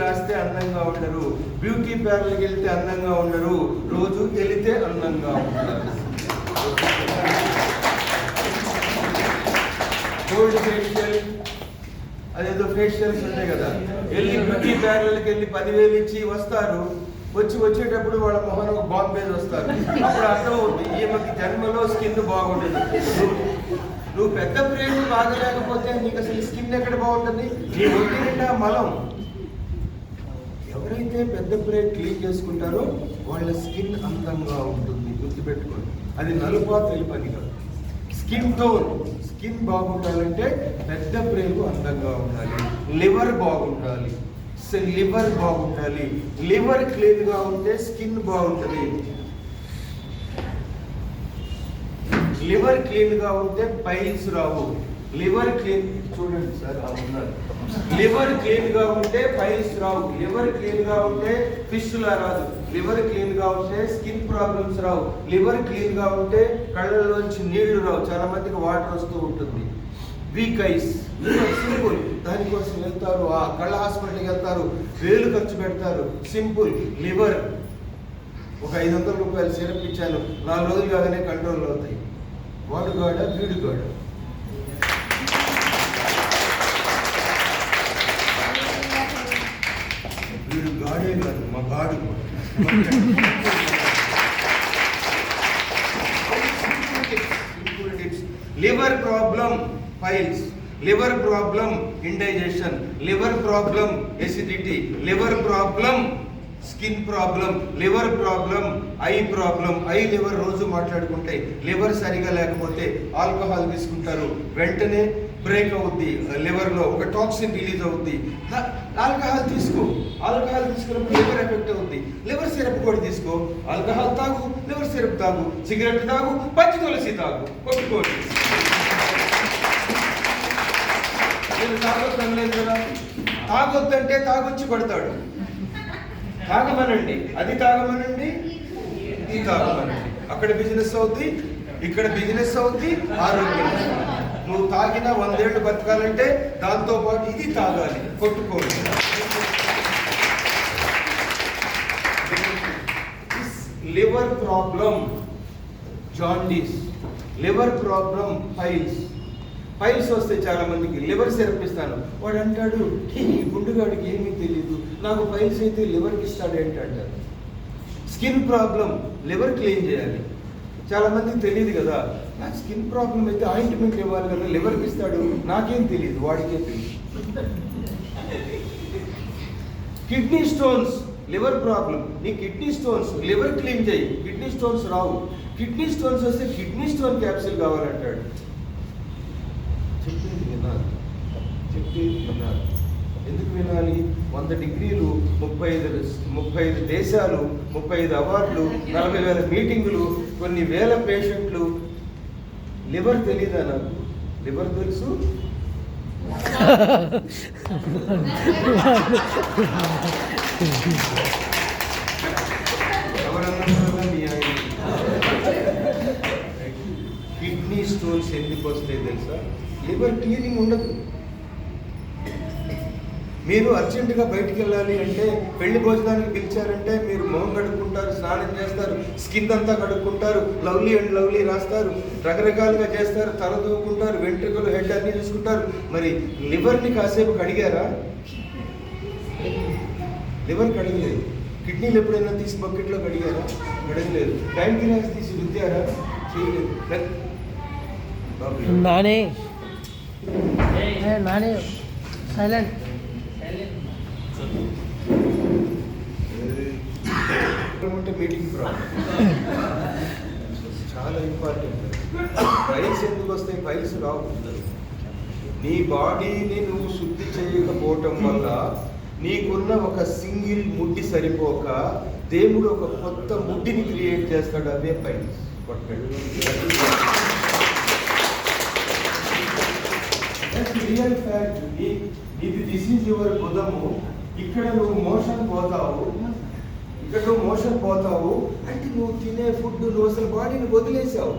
రాస్తే అందంగా ఉండరు, బ్యూటీ పార్లర్కి వెళ్తే అందంగా ఉండరు, రోజు వెళితే అందంగా ఉంటారు. గోల్డ్ ఫేషియల్ అదేదో ఫేషియల్స్ ఉంటాయి కదా, వెళ్ళి బ్యూటీ పార్లర్కి వెళ్ళి 10,000 ఇచ్చి వస్తారు. వచ్చేటప్పుడు వాళ్ళ మొహన్ ఒక బాంబేజ్ వస్తారు. అప్పుడు అర్థం అవుతుంది ఈమెకి జన్మలో స్కిన్ బాగుంటుంది. నువ్వు పెద్ద బ్రెయిన్ బాగలేకపోతే నీకు అసలు స్కిన్ ఎక్కడ బాగుంటుంది? నీ ఒంటి నిండా మలం. ఎవరైతే పెద్ద బ్రెయిన్ క్లీన్ చేసుకుంటారో వాళ్ళ స్కిన్ అందంగా ఉంటుంది. గుర్తుపెట్టుకోండి, అది నలుపా తెలుపని కాదు. స్కిన్ టోన్, స్కిన్ బాగుండాలంటే పెద్ద బ్రెయిన్ అందంగా ఉండాలి, లివర్ బాగుండాలి, లివర్ బాగుండాలి. లివర్ క్లీన్ గా ఉంటే స్కిన్ బాగుంటుంది. లివర్ క్లీన్ గా ఉంటే పైల్స్ రావు. లివర్ క్లీన్ చూడండి సార్ ఉన్నారు. లివర్ క్లీన్ గా ఉంటే పైల్స్ రావు. లివర్ క్లీన్ గా ఉంటే ఫిస్టులా రాదు. లివర్ క్లీన్ గా ఉంటే స్కిన్ ప్రాబ్లమ్స్ రావు. లివర్ క్లీన్ గా ఉంటే కళ్ళలోంచి నీళ్లు రావు. చాలా మందికి వాటర్ వస్తూ ఉంటుంది. వీక్ ఐస్ సింపుల్, దానికోసం వెళ్తారు, ఆ కళ్ళ హాస్పిటల్కి వెళ్తారు, వేలు ఖర్చు పెడతారు. సింపుల్ లివర్, ఒక 500 రూపాయలు సిరప్ ఇచ్చాను, 4 రోజులు కాగానే కంట్రోల్ అవుతాయి. వాడు గాడ వీడు గాడ. వీడు గాడే కాదు, మా గాడు. Liver problem piles, liver problem indigestion, liver problem acidity, liver problem skin problem, liver problem eye problem. I liver రోజు మాట్లాడుకుంటాయి. లివర్ సరిగా లేకపోతే ఆల్కహాల్ తీసుకుంటారు, వెంటనే బ్రేక్ అవుద్ది. లివర్లో ఒక టాక్సిన్ రిలీజ్ అవుద్ది. ఆల్కహాల్ తీసుకో, ఆల్కహాల్ తీసుకున్నప్పుడు లివర్ ఎఫెక్ట్ అవుద్ది. లివర్ సిరప్ కూడా తీసుకో, ఆల్కహాల్ తాగు, లివర్ సిరప్ తాగు, సిగరెట్ తాగు, పచ్చి తులసి తాగు, కొట్టుకోండి. నేను తాగొద్దు అనలేదు కదా. తాగొద్దంటే తాగొచ్చి పడతాడు. తాగమనండి, అది తాగమనండి, ఇది తాగమనండి. అక్కడ బిజినెస్ అవుద్ది, ఇక్కడ బిజినెస్ అవుద్ది, ఆరోగ్యం. నువ్వు తాగినా 100 ఏళ్ళు బతకాలంటే దాంతో పాటు ఇది తాగాలి, కొట్టుకోండి. Liver problem jaundice, liver problem piles. Piles వస్తే చాలా మందికి లివర్ సిరప్ ఇస్తాను. వాడు అంటాడు, ఈ గుండుగాడికి ఏమీ తెలియదు, నాకు పైల్స్ అయితే లివర్కి ఇస్తాడు ఏంటి అంటారు. స్కిన్ ప్రాబ్లం, లివర్ క్లీన్ చేయాలి. చాలా మందికి తెలియదు కదా, నాకు స్కిన్ ప్రాబ్లం అయితే ఆయింట్మెంట్ ఇవ్వాలి కదా, లివర్కి ఇస్తాడు. నాకేం తెలియదు, వాడికే తెలియదు. Kidney stones, liver problem. నీ కిడ్నీ స్టోన్స్, లివర్ క్లీన్ చేయి, కిడ్నీ స్టోన్స్ రావు. కిడ్నీ స్టోన్స్ వస్తే కిడ్నీ స్టోన్ క్యాప్సిల్ కావాలంటాడు. చెప్పేది వినాలి. ఎందుకు వినాలి? 100 డిగ్రీలు, 35 దేశాలు, 35 అవార్డులు, 40,000 మీటింగులు, కొన్ని వేల పేషెంట్లు. లివర్ తెలీదా నాకు? లివర్ తెలుసు. కిడ్నీ స్టోన్స్ ఎందుకు వస్తాయి తెలుసా? లివర్ క్లీనింగ్ ఉండదు. మీరు అర్జెంటుగా బయటికి వెళ్ళాలి అంటే, పెళ్లి భోజనానికి పిలిచారంటే మీరు మొహం కడుక్కుంటారు, స్నానం చేస్తారు, స్కిన్ అంతా కడుక్కుంటారు, లవ్లీ అండ్ లవ్లీ రాస్తారు, రకరకాలుగా చేస్తారు, తల దూకుంటారు, వెంట్రుకలు, హెడ్ అన్నీ చూసుకుంటారు. మరి లివర్ని కాసేపు కడిగారా? లివర్ కడగలేదు. కిడ్నీలు ఎప్పుడైనా తీసి బకెట్లో కడిగారా? కడగలేదు. ప్యాంక్రియాస్ తీసి రుద్దారా? చేయలేదు. నానే నానే సైలెంట్. మీటింగ్ చాలా ఇంపార్టెంట్. పైల్స్ ఎందుకు వస్తాయి? పైల్స్ రావు. నీ బాడీని నువ్వు శుద్ధి చేయకపోవటం వల్ల నీకున్న ఒక సింగిల్ ముడ్డి సరిపోక దేవుడు ఒక కొత్త ముడ్డిని క్రియేట్ చేస్తాడు. అదే పైల్స్. Real fact. ఇది దిస్ ఈజ్ యువర్ బుధము. ఇక్కడ నువ్వు మోషన్ పోతావు అంటే నువ్వు తినే ఫుడ్, నువ్వు అసలు బాడీని వదిలేసావు.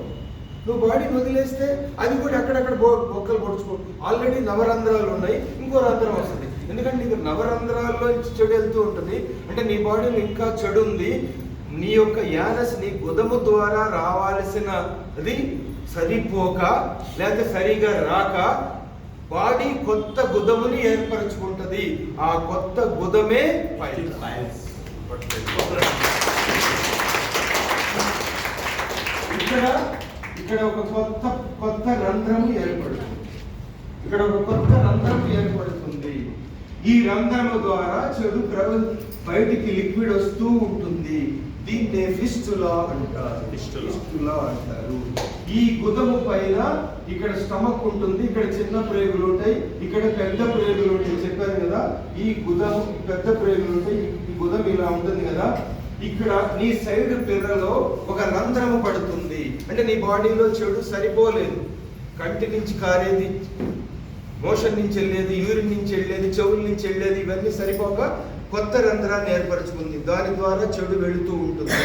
నువ్వు బాడీని వదిలేస్తే అది కూడా అక్కడక్కడ బొక్కలు పొడుచుకో. ఆల్రెడీ నవరంధ్రాలు ఉన్నాయి, ఇంకో రంధ్రం వస్తుంది. ఎందుకంటే నీకు నవరంధ్రాల్లో చెడు వెళ్తూ ఉంటుంది అంటే నీ బాడీలో ఇంకా చెడు ఉంది. నీ యొక్క యానస్ నీ గుదము ద్వారా రావాల్సినది సరిపోక లేకపోతే సరిగా రాక బాడీ కొత్త గుదముని ఏర్పరచుకుంటది. ఆ కొత్త గుదమే పైల్స్. ఇక్కడ ఒక కొత్త రంధ్రము ఏర్పడుతుంది. ఇక్కడ ఒక కొత్త రంధ్రం ఏర్పడుతుంది. ఈ రంధ్రము ద్వారా చెడు బయటికి లిక్విడ్ వస్తూ ఉంటుంది. దీన్నే ఫిస్టులా అంటారు. ఫిస్టులా అంటారు. ఈ గుదము పైన ఇక్కడ స్టమక్ ఉంటుంది, ఇక్కడ చిన్న ప్రేగులు ఉంటాయి, ఇక్కడ పెద్ద ప్రేగులు ఉంటాయి. చెప్పాను కదా, ఈ గుదము పెద్ద ప్రేగులు ఉంటాయి, ఈ గుదం ఇలా ఉంటుంది కదా. ఇక్కడ నీ సైడ్ పిర్రలో ఒక రంధ్రము పడుతుంది. అంటే నీ బాడీలో చెడు సరిపోలేదు. కంటి నుంచి కారేది, మోషన్ నుంచి వెళ్ళేది, యూరిన్ నుంచి వెళ్ళేది, చెవుల నుంచి వెళ్ళేది, ఇవన్నీ సరిపోక కొత్త రంధ్రాన్ని ఏర్పరచుకుంది. దాని ద్వారా చెడు వెళుతూ ఉంటుంది.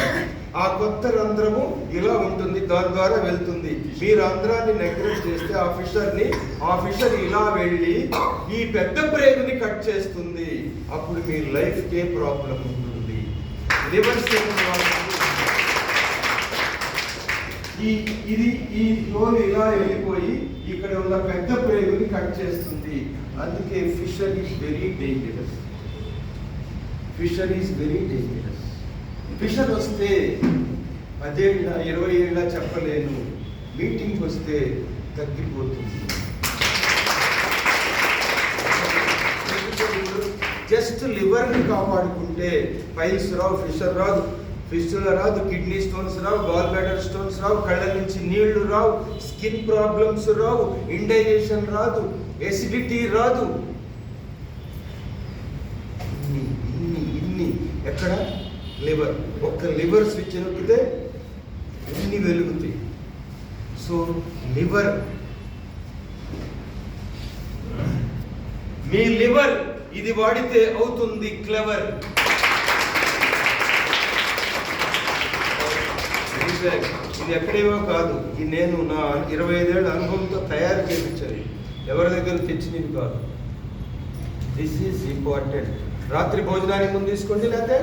ఆ కొత్త రంధ్రము ఇలా ఉంటుంది, దాని ద్వారా వెళ్తుంది. మీ రంధ్రాన్ని నెగ్లెక్ట్ చేస్తే ఆ ఫిషర్ ఇలా వెళ్ళి ఈ పెద్ద ప్రేగుని కట్ చేస్తుంది. అప్పుడు మీ లైఫ్కే ప్రాబ్లం ఉంటుంది. లివర్ ఈ లోన్ ఇలా వెళ్ళిపోయి ఇక్కడ ఉన్న పెద్ద ప్రేగుని కట్ చేస్తుంది. అందుకే fissure is very dangerous. Fissure వస్తే 10 ఏళ్ళ 20 ఏళ్ళ చెప్పలేను, మీటింగ్కి వస్తే తగ్గిపోతుంది. జస్ట్ లివర్ని కాపాడుకుంటే పైల్స్ రావు, ఫిషర్ రాదు, ఫిస్టులా రాదు, కిడ్నీ స్టోన్స్ రావు, గాల్ బ్లాడర్ స్టోన్స్ రావు, కళ్ళ నుంచి నీళ్లు రావు, స్కిన్ ప్రాబ్లమ్స్ రావు, ఇండైజెషన్ రాదు, ఎసిడిటీ రాదు. ఇన్ని ఎక్కడ లివర్, ఒక్క లివర్ స్విచ్ నొక్కితే ఇన్ని వెలుగుతాయి. సో లివర్, మీ లివర్ ఇది వాడితే అవుతుంది క్లెవర్. ఇది ఎక్కడేవో కాదు, ఇది నేను నా 25 ఏళ్ళ అనుభవంతో తయారు చేయించాను. ఎవరి దగ్గర తెచ్చినవి కాదు. This is important. రాత్రి భోజనానికి ముందు తీసుకోండి, లేకపోతే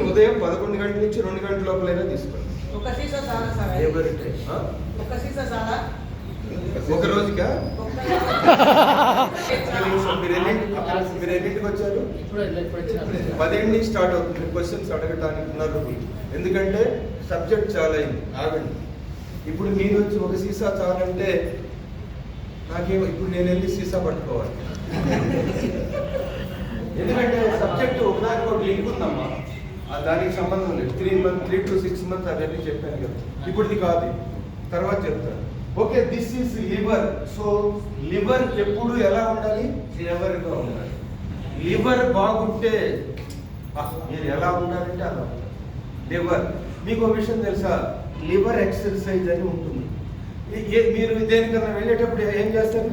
ఉదయం 11 గంటల నుంచి 2 గంటల లోపలైనా తీసుకోండి. ఒక రోజుకా? మీరు ఎన్నింటికి వచ్చారు? 10 నుంచి స్టార్ట్ అవుతుంది క్వశ్చన్స్ అడగటానికి ఉన్నారు. ఎందుకంటే సబ్జెక్ట్ చాలా అయింది. ఆగండి. ఇప్పుడు మీరు వచ్చి ఒక సీసా చాలంటే నాకేమో ఇప్పుడు నేను వెళ్ళి సీసా పట్టుకోవాలి. ఎందుకంటే సబ్జెక్ట్ ఒకదానికి ఒక లింక్ ఉందమ్మా, దానికి సంబంధం లేదు. 3 to 6 months అవన్నీ చెప్పాను కదా. ఇప్పుడుది కాదు, తర్వాత చెప్తాను. Okay, this is liver. So liver ఎప్పుడు ఎలా ఉండాలి? ఫ్లేవర్గా ఉండాలి. లివర్ బాగుంటే మీరు ఎలా ఉండాలంటే అలా ఉండాలి. లివర్, మీకు ఒక విషయం తెలుసా? లివర్ ఎక్సర్సైజ్ అని ఉంటుంది. మీరు దేనికన్నా వెళ్ళేటప్పుడు ఏం చేస్తారు?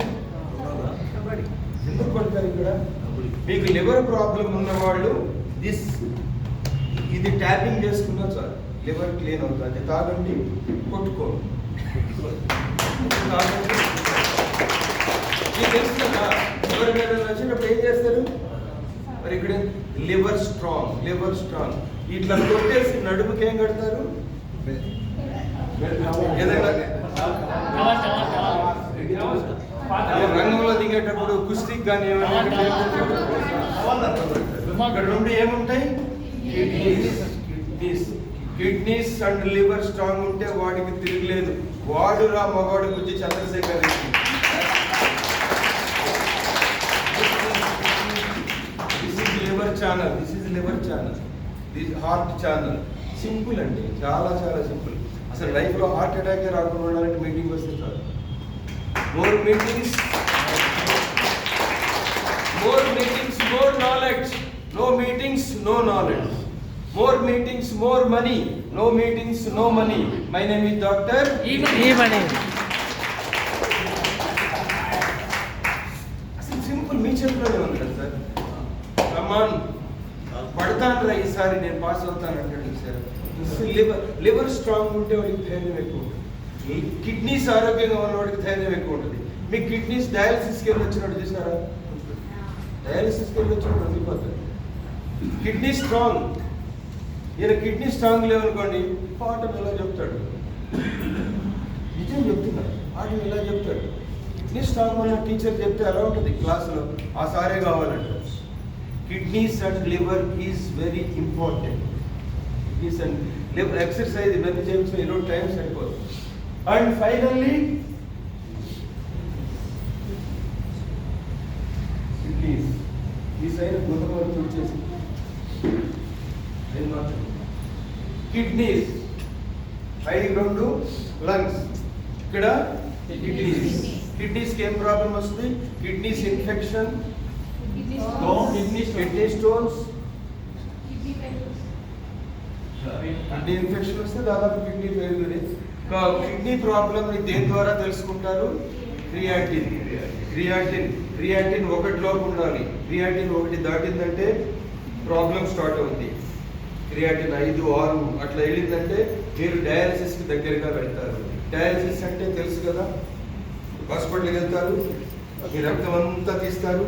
ఎందుకు కొడతారు? ఇక్కడ మీకు లివర్ ప్రాబ్లం ఉన్నవాళ్ళు ఇది ట్యాపింగ్ చేసుకున్నా చాలు, లివర్ క్లీన్ అవుతుంది. తాగండి, కొట్టుకోండి. మీకు తెలుసు కదా, లివర్ మీద వచ్చినప్పుడు ఏం చేస్తారు? మరి ఇక్కడ లివర్ స్ట్రాంగ్. ఇట్లా కొట్టేసి నడుముకి ఏం కడతారు? రంగంలో దిగేటప్పుడు కుస్తీకి కానీ ఇక్కడ 2 ఏముంటాయి? కిడ్నీస్ అండ్ లివర్ స్ట్రాంగ్ ఉంటే వాడికి తిరగలేదు. వాడురా మగవాడు గురించి Chandrasekhar Reddy. This is liver channel, this heart channel. Simple అండి, చాలా సింపుల్. అసలు లైఫ్లో హార్ట్ అటాకే రాకుండా ఉండాలంటే మీటింగ్ వస్తే చాలు. More meetings, more knowledge. No meetings, no knowledge. More meetings, more money. No meetings, no money. My name is Dr. E-Money. Simple, మీ చేతిలోనే ఉంది కదా సార్. కమాన్, పడతాను రా ఈసారి, నేను పాస్ అవుతాను అంటాడు సార్. లివర్ స్ట్రాంగ్ ఉంటే వాడికి ధైర్యం ఎక్కువ. కిడ్నీస్ ఆరోగ్యంగా ఉన్నవాడికి ధైర్యం ఎక్కువ ఉంటుంది. మీ కిడ్నీస్ డయాలసిస్కి వెళ్ళి వచ్చినట్టు చూసారా? డయాలసిస్కి వెళ్ళి వచ్చినప్పుడు వదిలిపోతుంది. కిడ్నీ స్ట్రాంగ్, ఈయన కిడ్నీ స్ట్రాంగ్ లేవనుకోండి, పాఠం ఎలా చెప్తాడు? నిజం చెప్తున్నాడు, పాఠం ఎలా చెప్తాడు? కిడ్నీ స్ట్రాంగ్ వల్ల టీచర్ చెప్తే ఎలా ఉంటుంది క్లాసులో? ఆ సారే కావాలంట. Kidneys and liver is very important. Kidneys and liver exercise ఇవన్నీ చేయించిన 20 టైమ్స్ అయిపోతుంది. అండ్ ఫైనల్లీ కిడ్నీస్ ఈ సైడ్ గుణమని వచ్చేసి కిడ్నీస్ పైకి 2 లంగ్స్, ఇక్కడ కిడ్నీస్. కిడ్నీస్కి ఏం ప్రాబ్లం వస్తుంది? Kidneys infection, kidney stones. Kidney infection వస్తే దాదాపు కిడ్నీ ఫెయిల్యూర్. కిడ్నీ ప్రాబ్లమ్ ని దేని ద్వారా తెలుసుకుంటారు? క్రియాటిన్. క్రియాటిన్ 1 లోపు ఉండాలి. క్రియాటిన్ 1 దాటిందంటే ప్రాబ్లం స్టార్ట్ అవుతుంది. క్రియాటిన్ 5, 6 అట్లా వెళ్ళిందంటే మీరు డయాలసిస్కి దగ్గరగా వెళ్తారు. డయాలసిస్ అంటే తెలుసు కదా, హాస్పిటల్కి వెళ్తారు, మీ రక్తం అంతా తీస్తారు,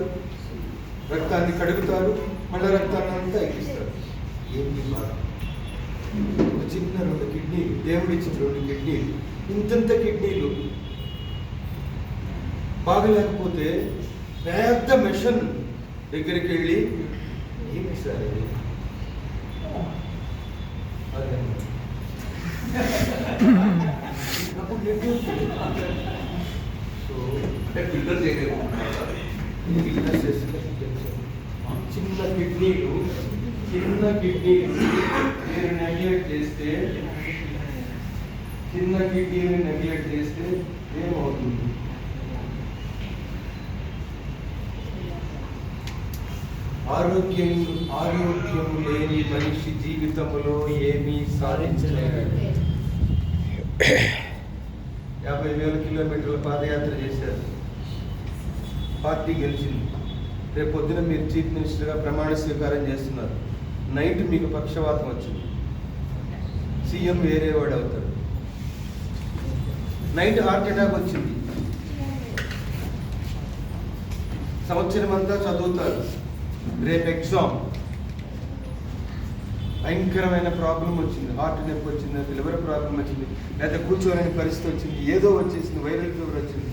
రక్తాన్ని కడుగుతారు, మళ్ళీ రక్తాన్ని అంతా ఎక్కిస్తారు. ఏంటి బాధ? ఒక చిన్న 2 కిడ్నీలు, దేవుడు ఇచ్చిన 2 కిడ్నీలు, ఇంతంత కిడ్నీలు బాగలేకపోతే పెద్ద మిషన్ దగ్గరికి వెళ్ళి ఏమి సార్ అది? చిన్న కిడ్నీలు మీరు నెగ్లెక్ట్ చేస్తే ఏమవుతుంది? ఆరోగ్యం లేని మనిషి జీవితంలో ఏమీ సాధించలేడు. 50,000 కిలోమీటర్ల పాదయాత్ర చేశారు, పార్టీ గెలిచింది. రేపు పొద్దున మీరు చీఫ్ మినిస్టర్గా ప్రమాణ స్వీకారం చేస్తున్నారు. నైట్ మీకు పక్షవాతం వచ్చింది, సీఎం వేరే వాడు అవుతాడు. నైట్ హార్ట్ అటాక్ వచ్చింది, సంవత్సరం అంతా చదువుతారు, రేపు ఎగ్జామ్, భయంకరమైన ప్రాబ్లం వచ్చింది, హార్ట్ నొప్పి వచ్చింది, లివర్ ప్రాబ్లం వచ్చింది, లేదా కూర్చోలేని పరిస్థితి వచ్చింది, ఏదో వచ్చేసింది, వైరల్ ఫీవర్ వచ్చింది.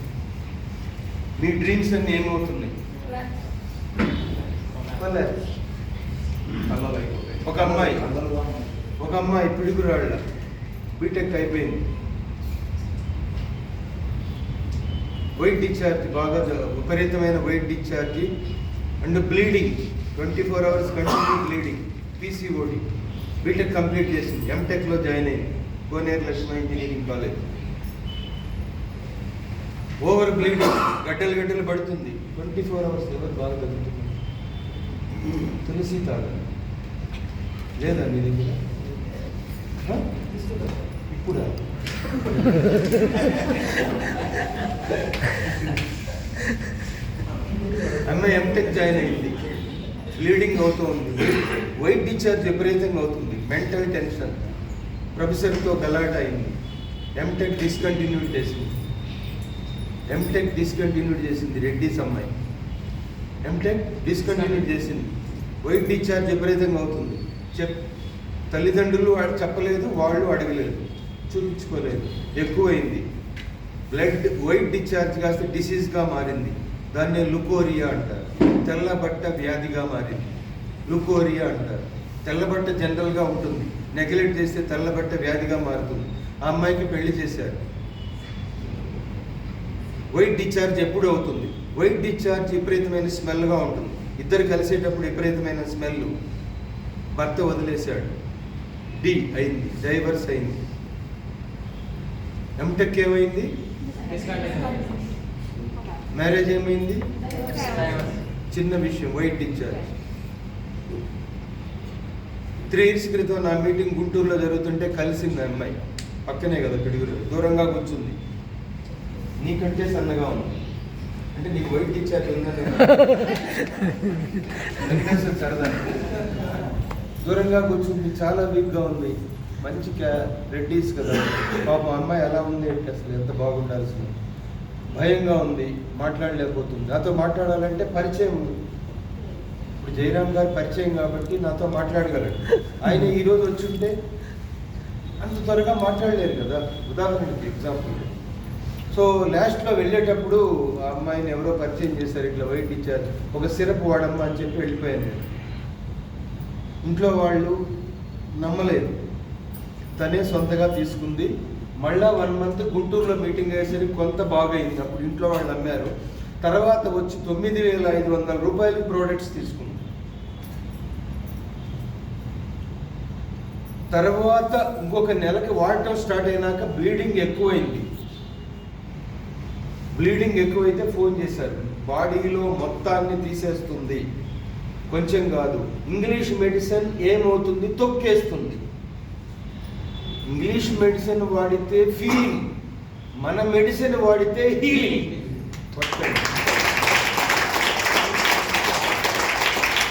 మీ డ్రీమ్స్ అన్ని ఏమవుతున్నాయి? ఒక అమ్మాయి పిడుగురాళ్ళ బీటెక్ అయిపోయింది, వైట్ డిశ్చార్జ్, బాగా విపరీతమైన white discharge and bleeding, 24 hours continue bleeding, PCOD. BTech complete చేసింది, ఎంటెక్లో జాయిన్ అయింది, Koneru Lakshmi engineering college. Over bleeding, గడ్డలు పడుతుంది, 24 hours. ఎవరు బాగా తగ్గుతుంది? తులసి తాగ లేదా మీ దగ్గర? ఇప్పుడా? అమ్మాయి ఎంటెక్ జాయిన్ అయింది, బ్లీడింగ్ అవుతూ ఉంది, వైట్ డిశ్చార్జ్ విపరీతంగా అవుతుంది, మెంటల్ టెన్షన్, ప్రొఫెసర్తో గలాట అయింది, ఎంటెక్ డిస్కంటిన్యూడ్ చేసింది. రెడ్డిస్ అమ్మాయి ఎంటెక్ డిస్కంటిన్యూడ్ చేసింది, వైట్ డిశ్చార్జ్ విపరీతంగా అవుతుంది. తల్లిదండ్రులు చెప్పలేదు, వాళ్ళు అడగలేదు, చూపించుకోలేదు, ఎక్కువైంది. బ్లడ్ వైట్ డిశ్చార్జ్ కాస్త డిసీజ్గా మారింది, దాన్ని లుకోరియా అంటారు. తెల్లబట్ట వ్యాధిగా మారింది, లుకోరియా అంటారు. తెల్లబట్ట జనరల్గా ఉంటుంది, నెగ్లెక్ట్ చేస్తే తెల్లబట్ట వ్యాధిగా మారుతుంది. ఆ అమ్మాయికి పెళ్లి చేశారు. వైట్ డిశ్చార్జ్ ఎప్పుడు అవుతుంది? వైట్ డిశ్చార్జ్ విపరీతమైన స్మెల్గా ఉంటుంది, ఇద్దరు కలిసేటప్పుడు విపరీతమైన స్మెల్. భర్త వదిలేశాడు, అయింది, డైవర్స్ అయింది. ఎంటెక్ ఏమైంది? మ్యారేజ్ ఏమైంది? చిన్న విషయం, వైట్ డిశ్చార్జ్. 3 years క్రితం నా మీటింగ్ గుంటూరులో జరుగుతుంటే కలిసింది అమ్మాయి, పక్కనే కదా పిడుగురు, దూరంగా కూర్చుంది. నీకంటే సన్నగా ఉంది అంటే నీకు వైట్ డిశ్చార్జ్ ఉందని సరదా. దూరంగా కూర్చుంది, చాలా వీక్గా ఉంది. మంచి రెడ్డీస్ కదా, పాపం అమ్మాయి ఎలా ఉంది అంటే అసలు ఎంత బాగుండాల్సింది, భయంగా ఉంది, మాట్లాడలేకపోతుంది. నాతో మాట్లాడాలంటే పరిచయం ఉంది. ఇప్పుడు జయరామ్ గారు పరిచయం కాబట్టి నాతో మాట్లాడగలడు. ఆయన ఈరోజు వచ్చి ఉంటే అంత త్వరగా మాట్లాడలేరు కదా. ఉదాహరణకి ఎగ్జాంపుల్. సో లాస్ట్లో వెళ్ళేటప్పుడు ఆ అమ్మాయిని ఎవరో పరిచయం చేశారు, ఇట్లా వైట్ ఇచ్చారు, ఒక సిరప్ వాడమ్మా అని చెప్పి వెళ్ళిపోయాను నేను. ఇంట్లో వాళ్ళు నమ్మలేదు, తనే సొంతగా తీసుకుంది. మళ్ళా 1 month గుంటూరులో మీటింగ్ అయ్యేసరికి కొంత బాగైంది, అప్పుడు ఇంట్లో వాళ్ళు నమ్మారు. తర్వాత వచ్చి 9,500 రూపాయలు ప్రోడక్ట్స్ తీసుకుంది. తర్వాత ఇంకొక నెలకి వాడటం స్టార్ట్ అయినాక బ్లీడింగ్ ఎక్కువైంది. బ్లీడింగ్ ఎక్కువైతే ఫోన్ చేశారు, బాడీలో మొత్తాన్ని తీసేస్తుంది, కొంచెం కాదు. ఇంగ్లీష్ మెడిసిన్ ఏమవుతుంది, తొక్కేస్తుంది. ఇంగ్లీష్ మెడిసిన్ వాడితే ఫీలింగ్, మన మెడిసిన్ వాడితే హీలింగ్.